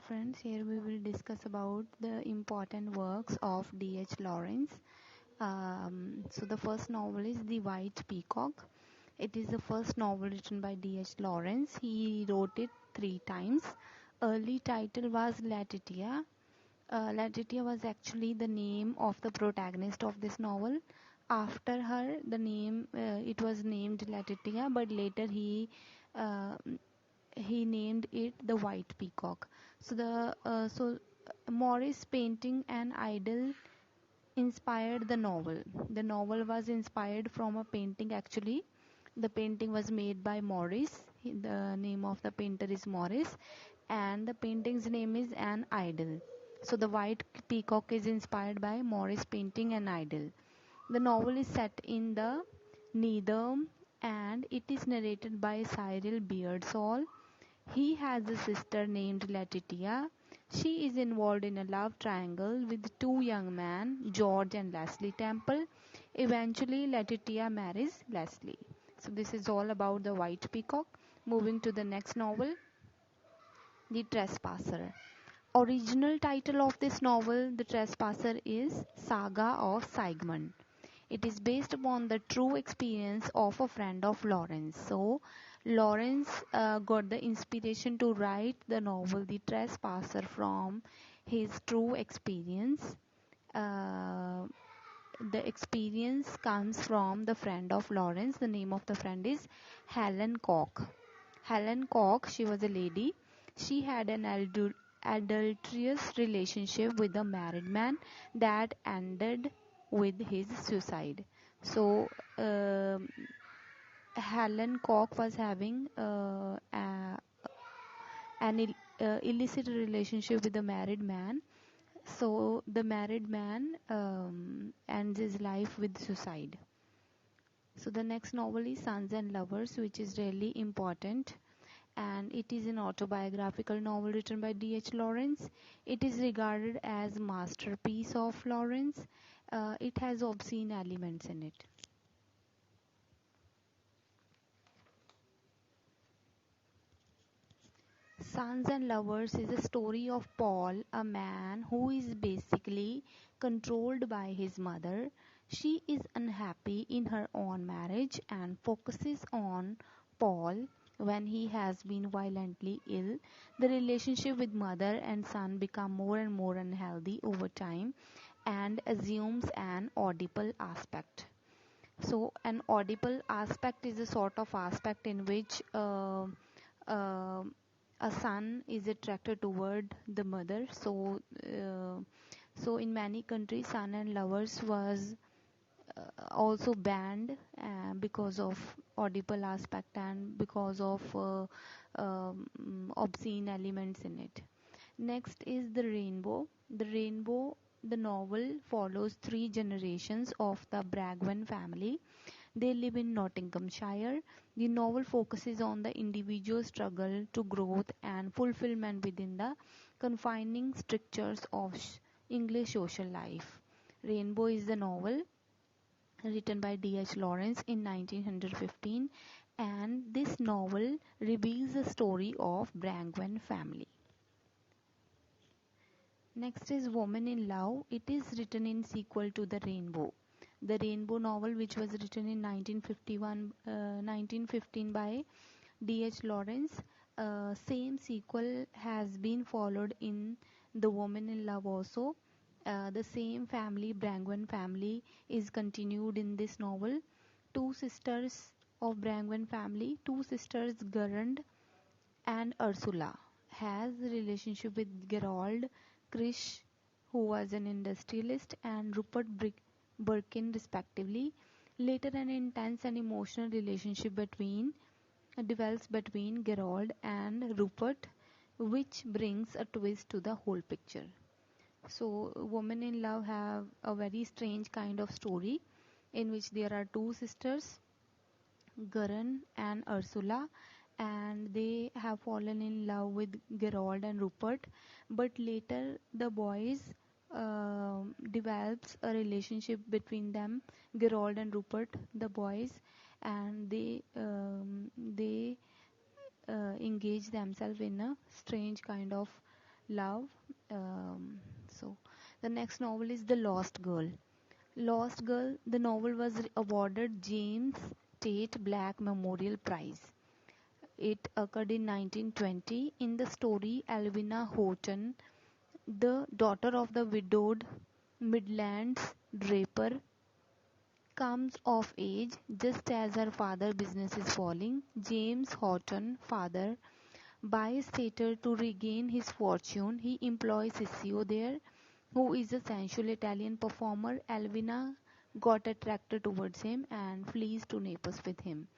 friends, here we will discuss about the important works of D.H. Lawrence. So the first novel is The White Peacock. It is the first novel written by D.H. Lawrence. He wrote it 3 times. Early title was Letitia. Letitia was actually the name of the protagonist of this novel. After her, the name it was named Letitia, but later uh, he named it the White Peacock. So Morris painting an idol inspired the novel. The novel was inspired from a painting actually. The painting was made by Morris. The name of the painter is Morris, and the painting's name is An Idol. So the White Peacock is inspired by Morris painting An Idol. The novel is set in the Needham and it is narrated by Cyril Beardsall. He has a sister named Letitia. She is involved in a love triangle with two young men, George and Leslie Temple. Eventually, Letitia marries Leslie. So, this is all about the White Peacock. Moving to the next novel, The Trespasser. Original title of this novel, The Trespasser, is Saga of Sigmund. It is based upon the true experience of a friend of Lawrence. So, Lawrence got the inspiration to write the novel The Trespasser from his true experience. Uh, the experience comes from the friend of Lawrence. The name of the friend is Helen Koch. Helen Koch, she was a lady. She had an adulterous relationship with a married man that ended with his suicide. So, Helen Koch was having an illicit relationship with a married man. So, the married man ends his life with suicide. So, the next novel is Sons and Lovers, which is really important, and it is an autobiographical novel written by D.H. Lawrence. It is regarded as masterpiece of Lawrence. It has obscene elements in it. Sons and Lovers is a story of Paul, a man who is basically controlled by his mother. She is unhappy in her own marriage and focuses on Paul when he has been violently ill. The relationship with mother and son become more and more unhealthy over time and assumes an audible aspect. So, an audible aspect is a sort of aspect in which uh, a son is attracted toward the mother. So in many countries, son and lovers was also banned because of audible aspect and because of obscene elements in it. Next is The Rainbow. The novel follows 3 generations of the Bragwin family. They live in Nottinghamshire. The novel focuses on the individual struggle to growth and fulfillment within the confining strictures of English social life. Rainbow is the novel written by D.H. Lawrence in 1915, and this novel reveals the story of Brangwen family. Next is Woman in Love. It is written in sequel to The Rainbow. The Rainbow novel, which was written in 1915 by D.H. Lawrence, same sequel has been followed in The Woman in Love also. The same family, Brangwen family, is continued in this novel. Two sisters of Brangwen family, two sisters Gurrand and Ursula, has a relationship with Gerald Krish, who was an industrialist, and Rupert Birkin, respectively. Later, an intense and emotional relationship develops between Gerald and Rupert, which brings a twist to the whole picture. So, Women in Love have a very strange kind of story in which there are two sisters, Gurren and Ursula, and they have fallen in love with Gerald and Rupert, but later the boys develops a relationship between them, Gerald and Rupert, the boys, and they engage themselves in a strange kind of love. Um, so the next novel is The Lost Girl. Lost Girl, the novel was awarded James Tate Black Memorial Prize. It occurred in 1920. In the story, Alvina Horton, the daughter of the widowed Midlands draper, comes of age just as her father's business is falling. James Horton, father, buys theatre to regain his fortune. He employs Sissio there, who is a sensual Italian performer. Alvina got attracted towards him and flees to Naples with him.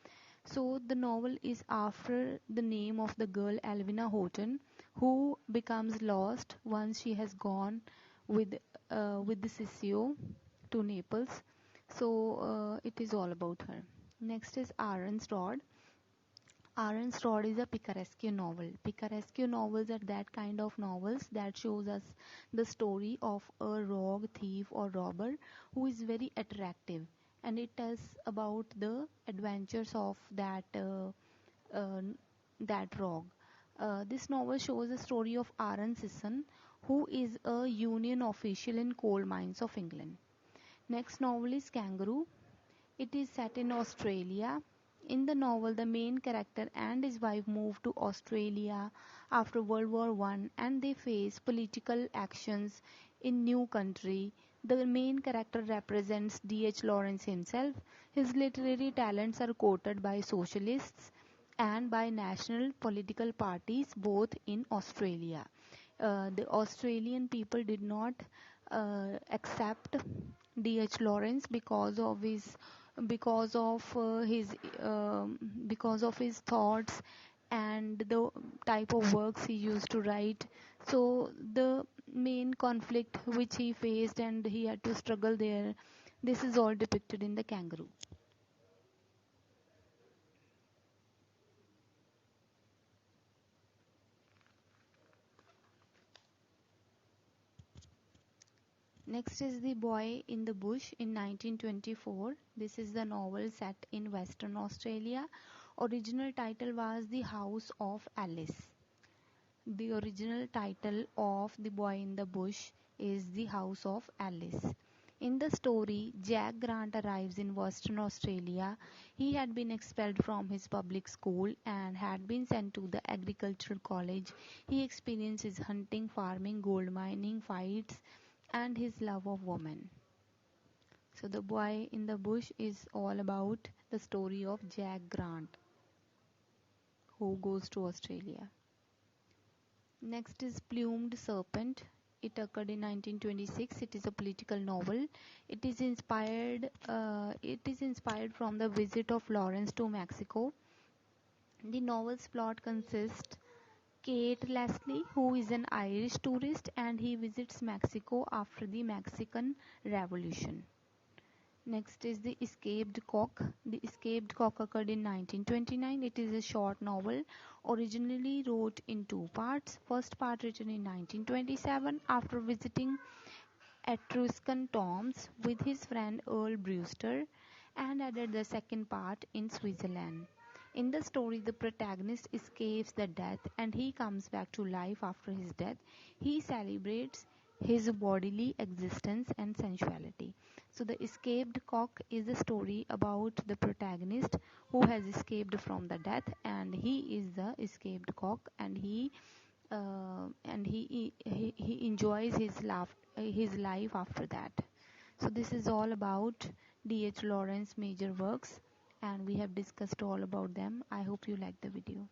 So the novel is after the name of the girl Alvina Horton, who becomes lost once she has gone with with the Sissio to Naples. So it is all about her. Next is Aaron's Rod. Aaron's Rod is a picaresque novel. Picaresque novels are that kind of novels that shows us the story of a rogue thief or robber who is very attractive, and it tells about the adventures of uh, that rogue. This novel shows the story of Aaron Sisson, who is a union official in coal mines of England. Next novel is Kangaroo. It is set in Australia. In the novel, the main character and his wife move to Australia after World War I and they face political actions in new country. The main character represents D.H. Lawrence himself. His literary talents are quoted by socialists and by national political parties both in Australia. The Australian people did not accept D.H. Lawrence because of his because of his thoughts and the type of works he used to write. So the main conflict which he faced and he had to struggle there, this is all depicted in the Kangaroo. Next is The Boy in the Bush in 1924. This is the novel set in Western Australia. Original title was The House of Alice. The original title of The Boy in the Bush is The House of Alice. In the story, Jack Grant arrives in Western Australia. He had been expelled from his public school and had been sent to the agricultural college. He experiences hunting, farming, gold mining, fights, and his love of women. So, The Boy in the Bush is all about the story of Jack Grant who goes to Australia. Next is Plumed Serpent. It occurred in 1926. It is a political novel. It is inspired from the visit of Lawrence to Mexico. The novel's plot consists Kate Leslie, who is an Irish tourist, and he visits Mexico after the Mexican Revolution. Next is The Escaped Cock. The Escaped Cock occurred in 1929. It is a short novel, originally wrote in two parts. First part written in 1927 after visiting Etruscan tombs with his friend Earl Brewster, and added the second part in Switzerland. In the story, the protagonist escapes the death and he comes back to life after his death. He celebrates his bodily existence and sensuality. So, The Escaped Cock is a story about the protagonist who has escaped from the death, and he is the escaped cock, and he enjoys his life after that. So this is all about D.H. Lawrence major works, and we have discussed all about them. I hope you like the video.